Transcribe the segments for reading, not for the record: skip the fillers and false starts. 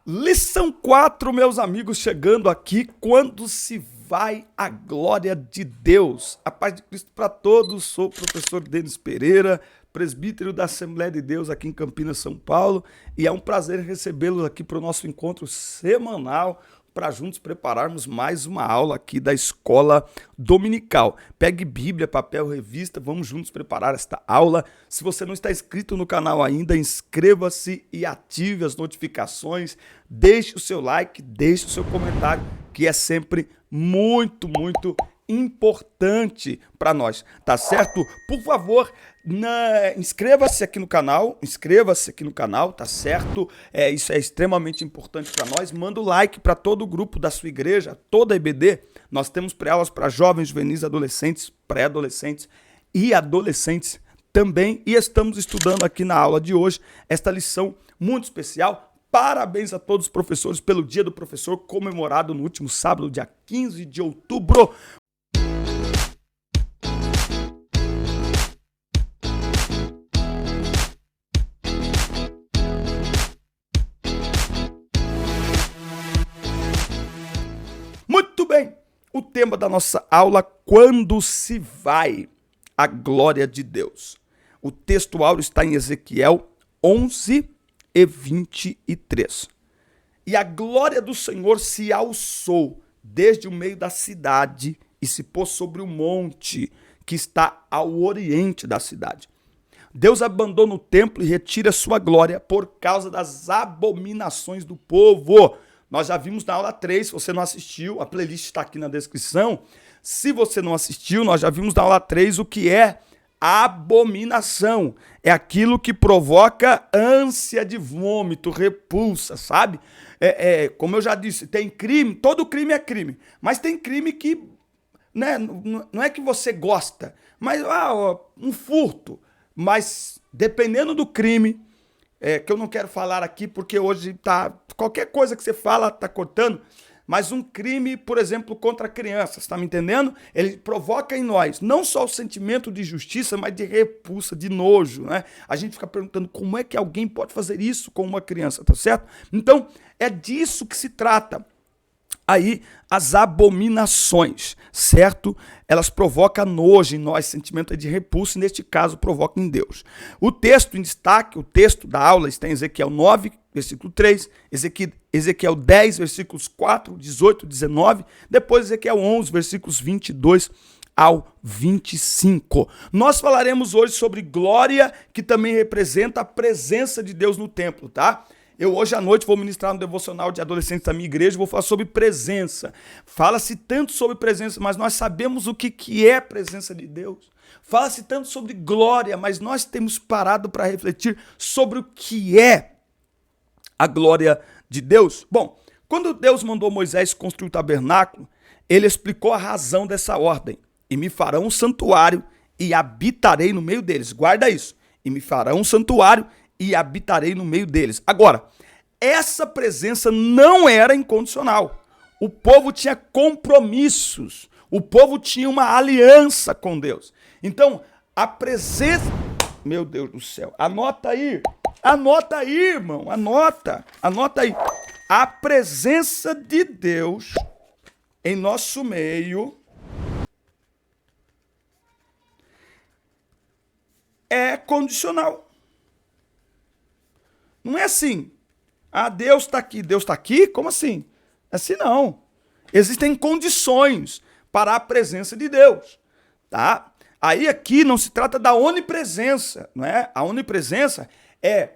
Lição 4, meus amigos, chegando aqui, quando se vai a glória de Deus. A paz de Cristo para todos, sou o professor Denis Pereira, presbítero da Assembleia de Deus aqui em Campinas, São Paulo, e é um prazer recebê-los aqui para o nosso encontro semanal, para juntos prepararmos mais uma aula aqui da Escola Dominical. Pegue Bíblia, papel, revista, vamos juntos preparar esta aula. Se você não está inscrito no canal ainda, inscreva-se e ative as notificações, deixe o seu like, deixe o seu comentário, que é sempre muito importante para nós, tá certo? Por favor, inscreva-se aqui no canal, tá certo? Isso é extremamente importante para nós. Manda o like para todo o grupo da sua igreja, toda a EBD. Nós temos pré-aulas para jovens, juvenis, adolescentes, pré-adolescentes e adolescentes também. E estamos estudando aqui na aula de hoje esta lição muito especial. Parabéns a todos os professores pelo Dia do Professor, comemorado no último sábado, dia 15 de outubro. Muito bem, o tema da nossa aula, quando se vai a glória de Deus. O texto áureo está em Ezequiel 11 e 23. E a glória do Senhor se alçou desde o meio da cidade e se pôs sobre o monte que está ao oriente da cidade. Deus abandona o templo e retira sua glória por causa das abominações do povo. Nós já vimos na aula 3, se você não assistiu, a playlist está aqui na descrição. Se você não assistiu, nós já vimos na aula 3 o que é abominação. É aquilo que provoca ânsia de vômito, repulsa, sabe? Como eu já disse, tem crime, todo crime é crime, mas tem crime que, né, não é que você gosta, mas um furto. Mas dependendo do crime, que eu não quero falar aqui porque hoje qualquer coisa que você fala tá cortando, mas um crime, por exemplo, contra crianças, tá me entendendo? Ele provoca em nós não só o sentimento de justiça, mas de repulsa, de nojo, né? A gente fica perguntando como é que alguém pode fazer isso com uma criança, tá certo? Então, é disso que se trata. Aí, as abominações, certo? Elas provocam nojo em nós, sentimento de repulso, e neste caso provoca em Deus. O texto em destaque, o texto da aula está em Ezequiel 9, versículo 3, Ezequiel 10, versículos 4, 18, 19, depois Ezequiel 11, versículos 22 ao 25. Nós falaremos hoje sobre glória, que também representa a presença de Deus no templo, tá? Eu hoje à noite vou ministrar no devocional de adolescentes da minha igreja, vou falar sobre presença. Fala-se tanto sobre presença, mas nós sabemos o que é a presença de Deus. Fala-se tanto sobre glória, mas nós temos parado para refletir sobre o que é a glória de Deus. Bom, quando Deus mandou Moisés construir o tabernáculo, ele explicou a razão dessa ordem. E me farão um santuário e habitarei no meio deles. Guarda isso. E me farão um santuário e habitarei no meio deles. Agora, essa presença não era incondicional. O povo tinha compromissos. O povo tinha uma aliança com Deus. Então, a presença... Meu Deus do céu. Anota aí, irmão. Anota aí. A presença de Deus em nosso meio é condicional. Não é assim, Deus está aqui, como assim? Assim não. Existem condições para a presença de Deus, tá? Aí aqui não se trata da onipresença, não é? A onipresença é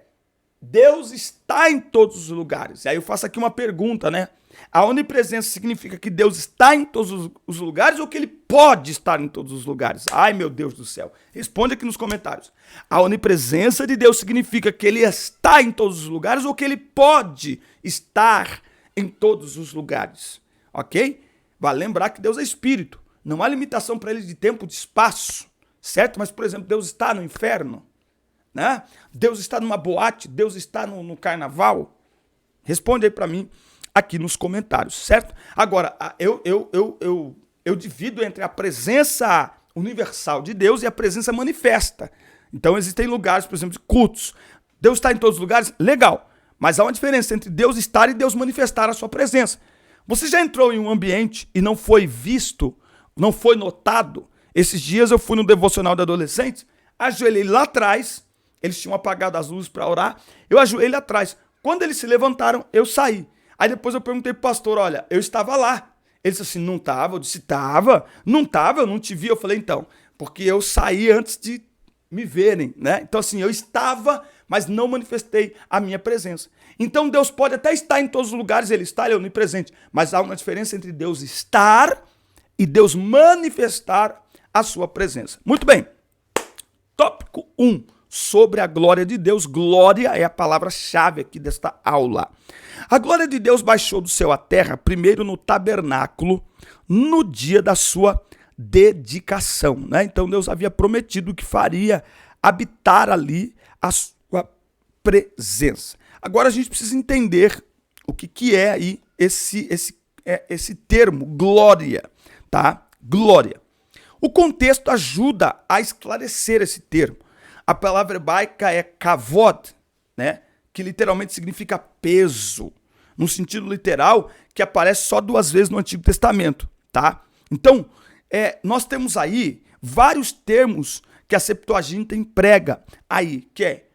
Deus está em todos os lugares. Aí eu faço aqui uma pergunta, né? A onipresença significa que Deus está em todos os lugares ou que ele pode estar em todos os lugares? Ai, meu Deus do céu. Responde aqui nos comentários. A onipresença de Deus significa que ele está em todos os lugares ou que ele pode estar em todos os lugares? Ok? Vale lembrar que Deus é espírito. Não há limitação para ele de tempo, de espaço, certo? Mas, por exemplo, Deus está no inferno, né? Deus está numa boate, Deus está no carnaval? Responde aí para mim aqui nos comentários, certo? Agora, eu divido entre a presença universal de Deus e a presença manifesta. Então, existem lugares, por exemplo, de cultos. Deus está em todos os lugares? Legal. Mas há uma diferença entre Deus estar e Deus manifestar a sua presença. Você já entrou em um ambiente e não foi visto, não foi notado? Esses dias eu fui no devocional de adolescentes, ajoelhei lá atrás, eles tinham apagado as luzes para orar, eu ajoelhei lá atrás. Quando eles se levantaram, eu saí. Aí depois eu perguntei pro pastor, olha, eu estava lá. Ele disse assim, não estava? Eu disse, estava. Não estava, eu não te vi. Eu falei, então, porque eu saí antes de me verem, né? Então assim, eu estava, mas não manifestei a minha presença. Então Deus pode até estar em todos os lugares, ele está, ele é onipresente, mas há uma diferença entre Deus estar e Deus manifestar a sua presença. Muito bem. Tópico 1, sobre a glória de Deus. Glória é a palavra-chave aqui desta aula. A glória de Deus baixou do céu à terra, primeiro no tabernáculo, no dia da sua dedicação, né? Então Deus havia prometido que faria habitar ali a sua presença. Agora a gente precisa entender o que é aí esse termo, glória, tá? Glória. O contexto ajuda a esclarecer esse termo. A palavra hebraica é kavod, né? Que literalmente significa peso, no sentido literal, que aparece só 2 vezes no Antigo Testamento, tá? Então, nós temos aí vários termos que a Septuaginta emprega aí, que é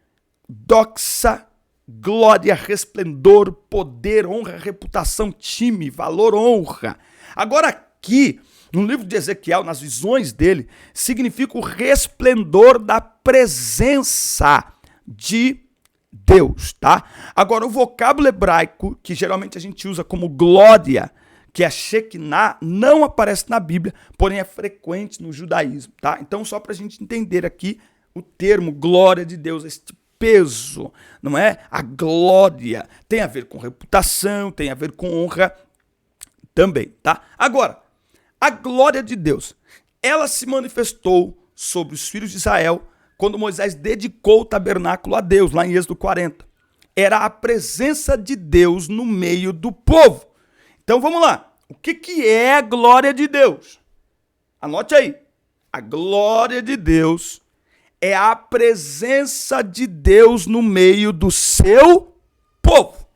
doxa, glória, resplendor, poder, honra, reputação, time, valor, honra. Agora aqui, no livro de Ezequiel, nas visões dele, significa o resplendor da presença de Deus, tá? Agora, o vocábulo hebraico, que geralmente a gente usa como glória, que é Shekinah, não aparece na Bíblia, porém é frequente no judaísmo, tá? Então, só para a gente entender aqui o termo glória de Deus, este peso, não é? A glória tem a ver com reputação, tem a ver com honra também, tá? Agora, a glória de Deus, ela se manifestou sobre os filhos de Israel quando Moisés dedicou o tabernáculo a Deus, lá em Êxodo 40. Era a presença de Deus no meio do povo. Então vamos lá. O que é a glória de Deus? Anote aí. A glória de Deus é a presença de Deus no meio do seu povo.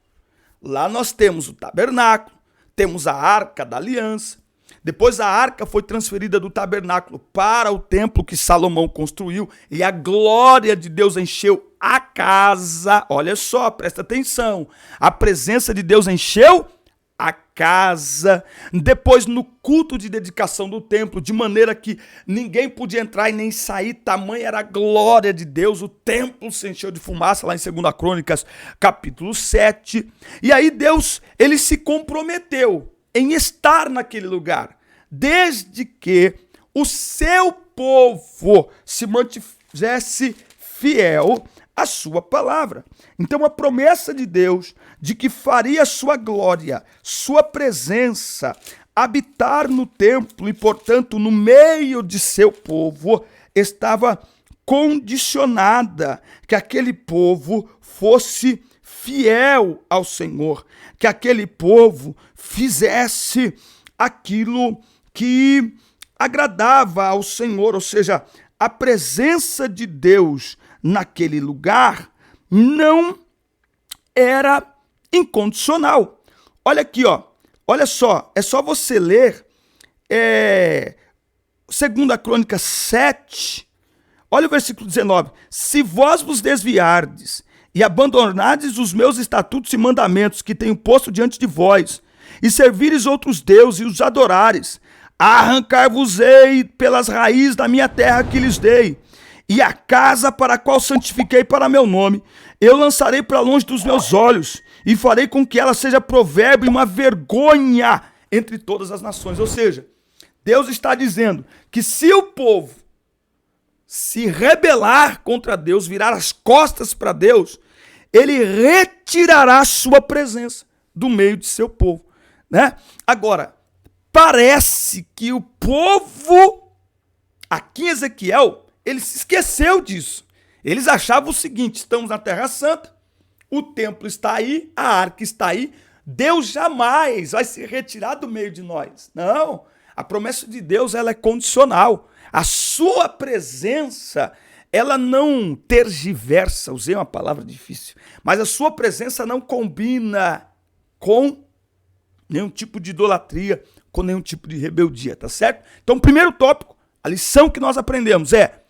Lá nós temos o tabernáculo, temos a arca da aliança. Depois a arca foi transferida do tabernáculo para o templo que Salomão construiu e a glória de Deus encheu a casa. Olha só, presta atenção. A presença de Deus encheu a casa. Depois no culto de dedicação do templo, de maneira que ninguém podia entrar e nem sair, tamanha era a glória de Deus. O templo se encheu de fumaça, lá em 2 Crônicas, capítulo 7. E aí Deus, ele se comprometeu em estar naquele lugar, desde que o seu povo se mantivesse fiel à sua palavra. Então a promessa de Deus de que faria sua glória, sua presença, habitar no templo e, portanto, no meio de seu povo, estava condicionada que aquele povo fosse fiel ao Senhor, que aquele povo fizesse aquilo que agradava ao Senhor, ou seja, a presença de Deus naquele lugar não era incondicional. Olha aqui, ó, olha só, é só você ler 2 Crônicas 7, olha o versículo 19. Se vós vos desviardes e abandonardes os meus estatutos e mandamentos que tenho posto diante de vós, e servires outros deuses e os adorares, arrancar-vos-ei pelas raízes da minha terra que lhes dei, e a casa para a qual santifiquei para meu nome, eu lançarei para longe dos meus olhos, e farei com que ela seja provérbio e uma vergonha entre todas as nações. Ou seja, Deus está dizendo que se o povo se rebelar contra Deus, virar as costas para Deus, ele retirará sua presença do meio de seu povo, né? Agora, parece que o povo, aqui em Ezequiel, ele se esqueceu disso. Eles achavam o seguinte: estamos na Terra Santa, o templo está aí, a arca está aí, Deus jamais vai se retirar do meio de nós. Não, a promessa de Deus ela é condicional. A sua presença, ela não tergiversa, usei uma palavra difícil, mas a sua presença não combina com nenhum tipo de idolatria, com nenhum tipo de rebeldia, tá certo? Então, o primeiro tópico, a lição que nós aprendemos é: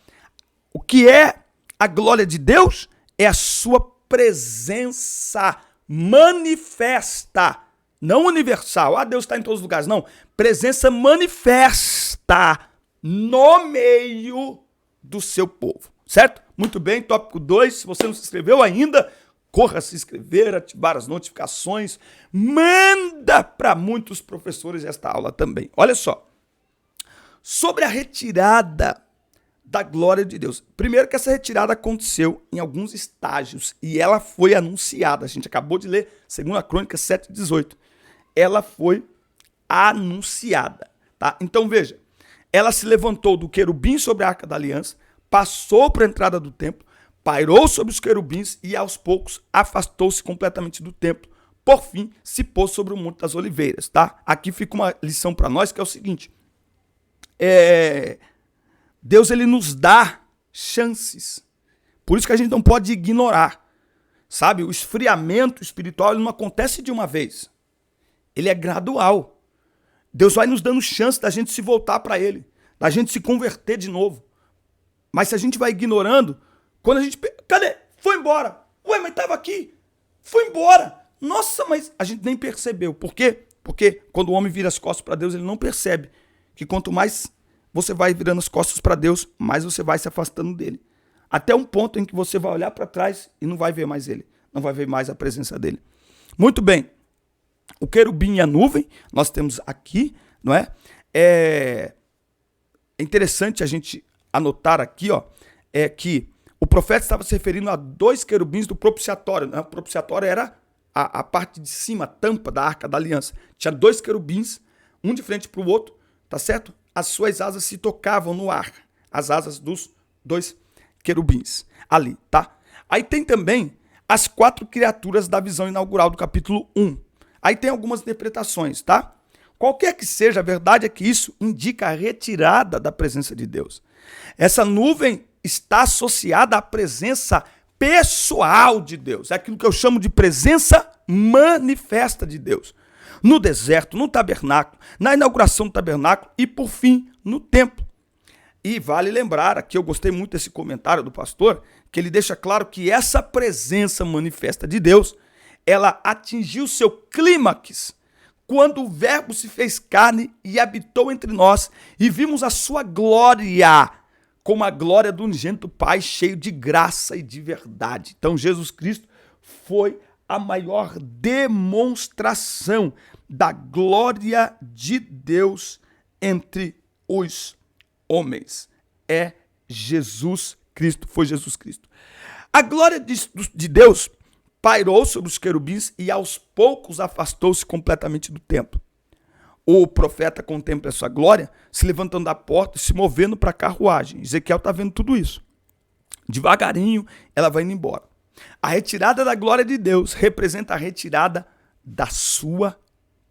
o que é a glória de Deus? É a sua presença manifesta, não universal. Ah, Deus está em todos os lugares. Não, presença manifesta no meio do seu povo, certo? Muito bem, tópico 2, se você não se inscreveu ainda, corra se inscrever, ativar as notificações, manda para muitos professores esta aula também. Olha só, sobre a retirada da glória de Deus. Primeiro que essa retirada aconteceu em alguns estágios e ela foi anunciada. A gente acabou de ler 2 Crônicas 7:18. Ela foi anunciada, tá? Então veja, ela se levantou do querubim sobre a Arca da Aliança, passou para a entrada do templo, pairou sobre os querubins e aos poucos afastou-se completamente do templo. Por fim, se pôs sobre o Monte das Oliveiras, tá? Aqui fica uma lição para nós que é o seguinte: Deus, ele nos dá chances. Por isso que a gente não pode ignorar. Sabe, o esfriamento espiritual ele não acontece de uma vez. Ele é gradual. Deus vai nos dando chance da gente se voltar para ele, da gente se converter de novo. Mas se a gente vai ignorando, quando a gente... Cadê? Foi embora. Ué, mas estava aqui. Foi embora. Nossa, mas a gente nem percebeu. Por quê? Porque quando o homem vira as costas para Deus, ele não percebe que quanto mais você vai virando as costas para Deus, mais você vai se afastando dele. Até um ponto em que você vai olhar para trás e não vai ver mais ele. Não vai ver mais a presença dele. Muito bem. O querubim e a nuvem, nós temos aqui, não é? É interessante a gente anotar aqui, ó, que o profeta estava se referindo a 2 querubins do propiciatório, né? O propiciatório era a parte de cima, a tampa da Arca da Aliança. Tinha 2 querubins, um de frente para o outro, tá certo? As suas asas se tocavam no ar, as asas dos 2 querubins ali, tá? Aí tem também as 4 criaturas da visão inaugural do capítulo 1. Aí tem algumas interpretações, tá? Qualquer que seja, a verdade é que isso indica a retirada da presença de Deus. Essa nuvem está associada à presença pessoal de Deus. É aquilo que eu chamo de presença manifesta de Deus. No deserto, no tabernáculo, na inauguração do tabernáculo e, por fim, no templo. E vale lembrar, aqui eu gostei muito desse comentário do pastor, que ele deixa claro que essa presença manifesta de Deus, ela atingiu seu clímax quando o Verbo se fez carne e habitou entre nós e vimos a sua glória, como a glória do unigênito Pai, cheio de graça e de verdade. Então Jesus Cristo foi a maior demonstração da glória de Deus entre os homens. É Jesus Cristo, foi Jesus Cristo. A glória de Deus pairou sobre os querubins e aos poucos afastou-se completamente do templo. O profeta contempla a sua glória, se levantando da porta e se movendo para a carruagem. Ezequiel está vendo tudo isso. Devagarinho, ela vai indo embora. A retirada da glória de Deus representa a retirada da sua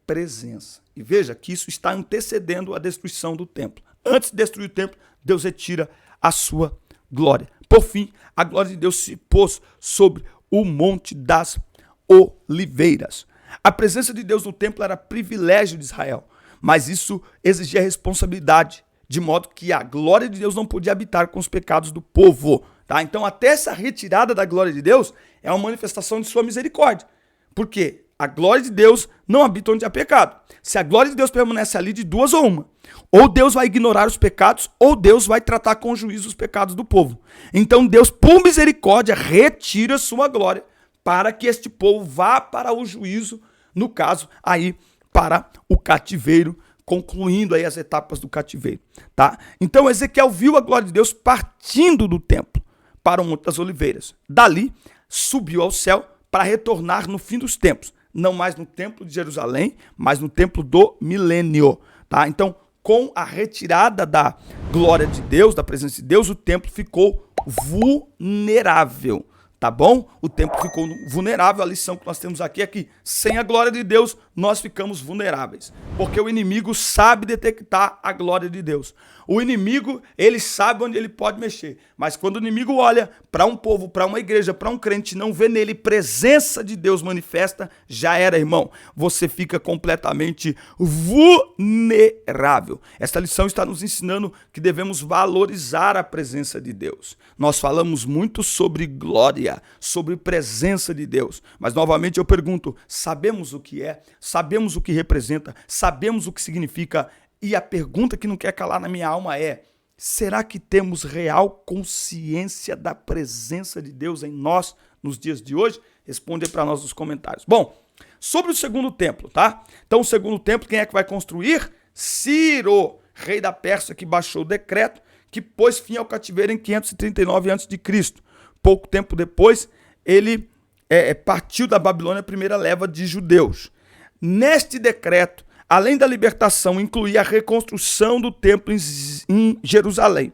presença. E veja que isso está antecedendo a destruição do templo. Antes de destruir o templo, Deus retira a sua glória. Por fim, a glória de Deus se pôs sobre o Monte das Oliveiras. A presença de Deus no templo era privilégio de Israel, mas isso exigia responsabilidade, de modo que a glória de Deus não podia habitar com os pecados do povo. Tá? Então, até essa retirada da glória de Deus é uma manifestação de sua misericórdia. Por quê? A glória de Deus não habita onde há pecado. Se a glória de Deus permanece ali, de duas ou uma. Ou Deus vai ignorar os pecados, ou Deus vai tratar com juízo os pecados do povo. Então Deus, por misericórdia, retira sua glória para que este povo vá para o juízo, no caso, aí para o cativeiro, concluindo aí as etapas do cativeiro. Tá? Então Ezequiel viu a glória de Deus partindo do templo para o Monte das Oliveiras. Dali, subiu ao céu para retornar no fim dos tempos. Não mais no templo de Jerusalém, mas no templo do milênio. Tá? Então, com a retirada da glória de Deus, da presença de Deus, o templo ficou vulnerável. tá bom? O templo ficou vulnerável. A lição que nós temos aqui é que sem a glória de Deus nós ficamos vulneráveis, porque o inimigo sabe detectar a glória de Deus. O inimigo, ele sabe onde ele pode mexer, mas quando o inimigo olha para um povo, para uma igreja, para um crente, não vê nele presença de Deus manifesta, já era, irmão. Você fica completamente vulnerável. Esta lição está nos ensinando que devemos valorizar a presença de Deus. Nós falamos muito sobre glória, sobre presença de Deus, mas novamente eu pergunto, sabemos o que é? Sabemos o que representa? Sabemos o que significa? E a pergunta que não quer calar na minha alma é: será que temos real consciência da presença de Deus em nós nos dias de hoje? Responde aí para nós nos comentários. Bom, sobre o segundo templo, tá? Então o segundo templo, quem é que vai construir? Ciro, rei da Pérsia, que baixou o decreto que pôs fim ao cativeiro em 539 a.C. Pouco tempo depois, ele partiu da Babilônia a primeira leva de judeus. Neste decreto, além da libertação, incluía a reconstrução do templo em Jerusalém.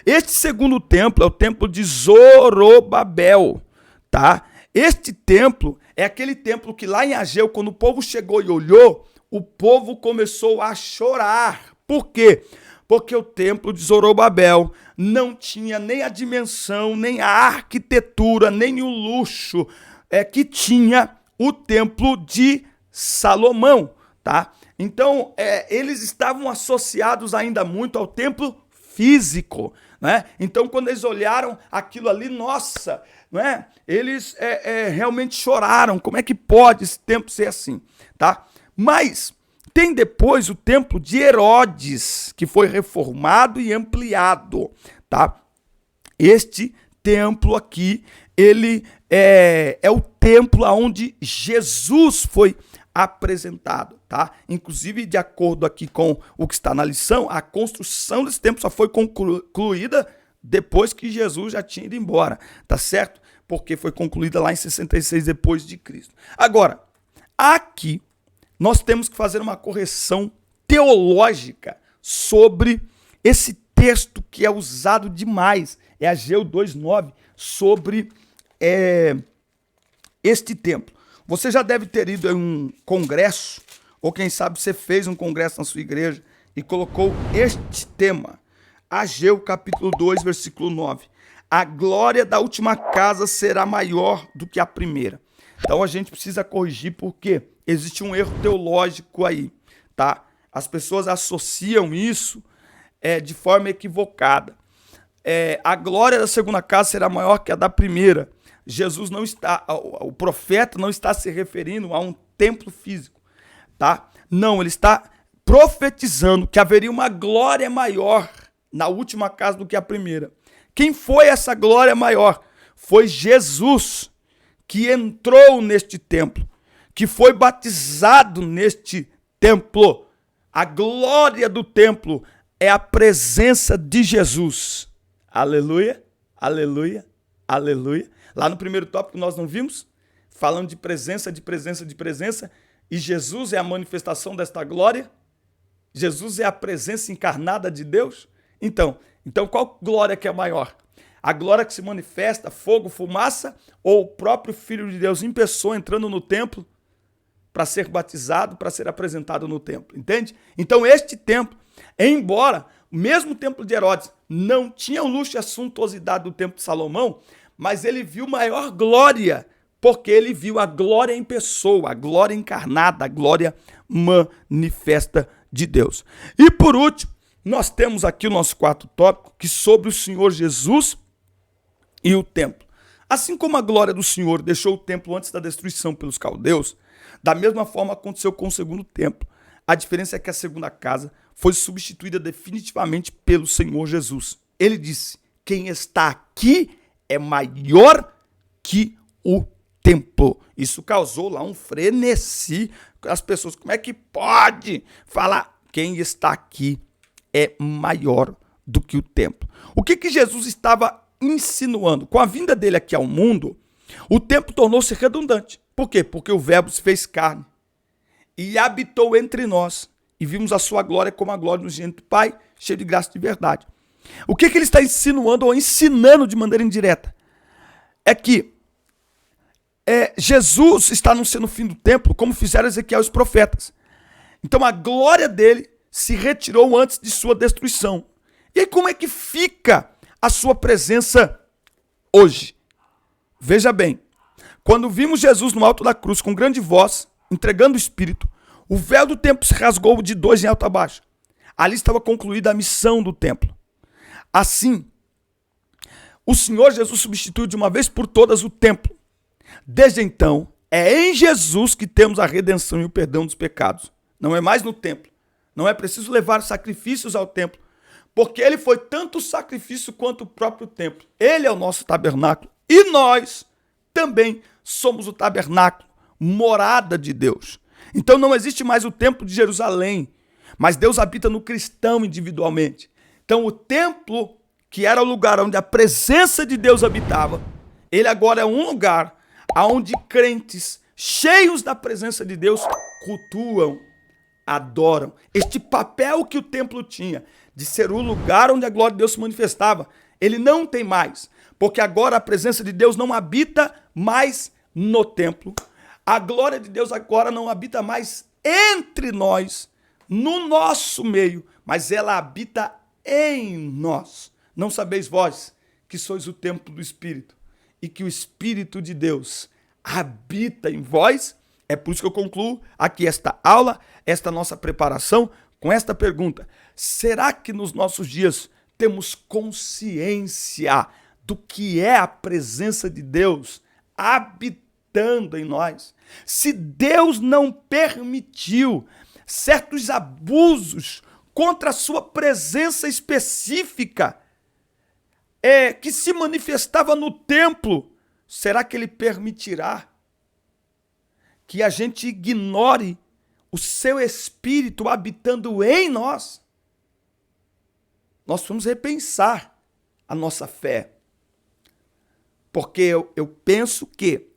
Este segundo templo é o templo de Zorobabel, tá? Este templo é aquele templo que lá em Ageu, quando o povo chegou e olhou, o povo começou a chorar. Por quê? Porque o templo de Zorobabel não tinha nem a dimensão, nem a arquitetura, nem o luxo que tinha o templo de Salomão, tá? Então, eles estavam associados ainda muito ao templo físico, né? Então, quando eles olharam aquilo ali, nossa, né? Eles realmente choraram. Como é que pode esse templo ser assim, tá? Mas tem depois o templo de Herodes, que foi reformado e ampliado, tá? Este templo aqui, ele é o templo onde Jesus foi apresentado, tá? Inclusive, de acordo aqui com o que está na lição, a construção desse templo só foi concluída depois que Jesus já tinha ido embora, tá certo? Porque foi concluída lá em 66 depois de Cristo. Agora, aqui nós temos que fazer uma correção teológica sobre esse texto que é usado demais, é Ageu 2:9, sobre este templo. Você já deve ter ido em um congresso, ou quem sabe você fez um congresso na sua igreja e colocou este tema, Ageu capítulo 2, versículo 9. A glória da última casa será maior do que a primeira. Então a gente precisa corrigir porque existe um erro teológico aí, tá? As pessoas associam isso de forma equivocada. A glória da segunda casa será maior que a da primeira. Jesus não está, o profeta não está se referindo a um templo físico, tá? Não, ele está profetizando que haveria uma glória maior na última casa do que a primeira. Quem foi essa glória maior? Foi Jesus, que entrou neste templo, que foi batizado neste templo. A glória do templo é a presença de Jesus. Aleluia, aleluia, aleluia. Lá no primeiro tópico nós não vimos? Falando de presença, de presença, de presença. E Jesus é a manifestação desta glória. Jesus é a presença encarnada de Deus. Então qual glória que é maior? A glória que se manifesta, fogo, fumaça, ou o próprio Filho de Deus em pessoa entrando no templo para ser batizado, para ser apresentado no templo, entende? Então este templo, embora o mesmo templo de Herodes não tinha o luxo e a suntuosidade do templo de Salomão, mas ele viu maior glória, porque ele viu a glória em pessoa, a glória encarnada, a glória manifesta de Deus. E por último, nós temos aqui o nosso quarto tópico, que sobre o Senhor Jesus e o templo. Assim como a glória do Senhor deixou o templo antes da destruição pelos caldeus, da mesma forma aconteceu com o segundo templo. A diferença é que a segunda casa foi substituída definitivamente pelo Senhor Jesus. Ele disse: quem está aqui é maior que o templo. Isso causou lá um frenesi. As pessoas, como é que pode falar? Quem está aqui é maior do que o templo. O que Jesus estava insinuando? Com a vinda dele aqui ao mundo, o templo tornou-se redundante. Por quê? Porque o verbo se fez carne e habitou entre nós. E vimos a sua glória como a glória do unigênito do Pai, cheio de graça e de verdade. O que ele está insinuando ou ensinando de maneira indireta? É que Jesus está anunciando o fim do templo, como fizeram Ezequiel e os profetas. Então a glória dele se retirou antes de sua destruição. E aí como é que fica a sua presença hoje? Veja bem, quando vimos Jesus no alto da cruz com grande voz, entregando o Espírito, o véu do templo se rasgou de dois em alto a baixo. Ali estava concluída a missão do templo. Assim, o Senhor Jesus substituiu de uma vez por todas o templo. Desde então, é em Jesus que temos a redenção e o perdão dos pecados. Não é mais no templo. Não é preciso levar sacrifícios ao templo, porque ele foi tanto o sacrifício quanto o próprio templo. Ele é o nosso tabernáculo e nós também somos o tabernáculo, morada de Deus. Então não existe mais o templo de Jerusalém, mas Deus habita no cristão individualmente. Então o templo, que era o lugar onde a presença de Deus habitava, ele agora é um lugar onde crentes cheios da presença de Deus cultuam, adoram. Este papel que o templo tinha de ser o lugar onde a glória de Deus se manifestava, ele não tem mais, porque agora a presença de Deus não habita mais no templo. A glória de Deus agora não habita mais entre nós, no nosso meio, mas ela habita em nós. Não sabeis vós que sois o templo do Espírito e que o Espírito de Deus habita em vós? É por isso que eu concluo aqui esta aula, esta nossa preparação, com esta pergunta: será que nos nossos dias temos consciência do que é a presença de Deus habitando em nós? Se Deus não permitiu certos abusos contra a sua presença específica, que se manifestava no templo, será que ele permitirá que a gente ignore o seu Espírito habitando em nós? Nós vamos repensar a nossa fé. Porque eu penso que,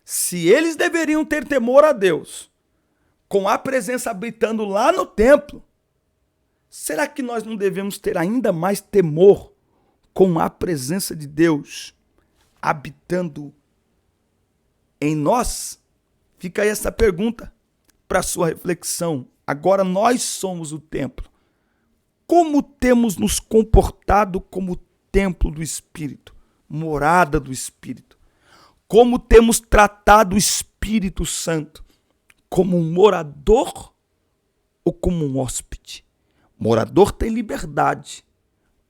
se eles deveriam ter temor a Deus, com a presença habitando lá no templo, será que nós não devemos ter ainda mais temor com a presença de Deus habitando em nós? Fica aí essa pergunta para sua reflexão. Agora nós somos o templo. Como temos nos comportado como templo do Espírito, morada do Espírito? Como temos tratado o Espírito Santo? Como um morador ou como um hóspede? Morador tem liberdade.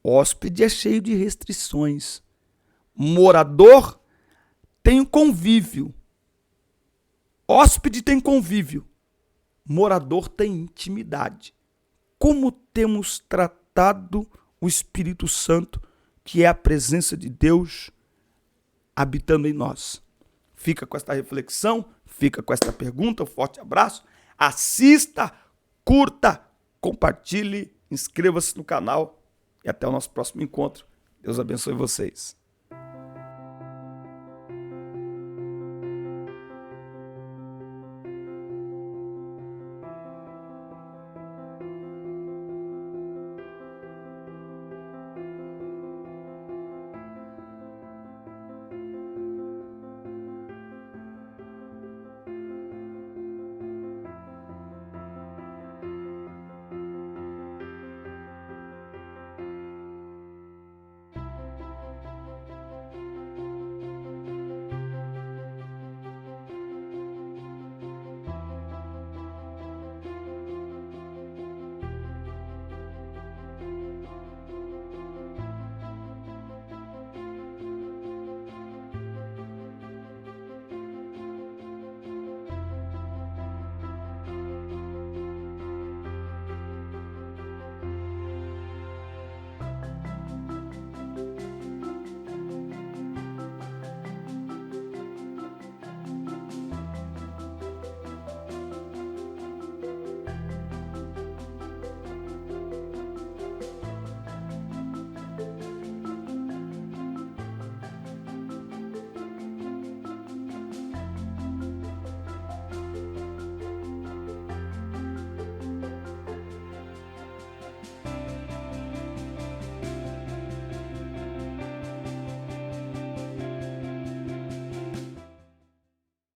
Hóspede é cheio de restrições. Morador tem um convívio. Hóspede tem convívio. Morador tem intimidade. Como temos tratado o Espírito Santo, que é a presença de Deus habitando em nós? Fica com esta reflexão, fica com esta pergunta. Um forte abraço. Assista, curta, compartilhe, inscreva-se no canal e até o nosso próximo encontro. Deus abençoe vocês.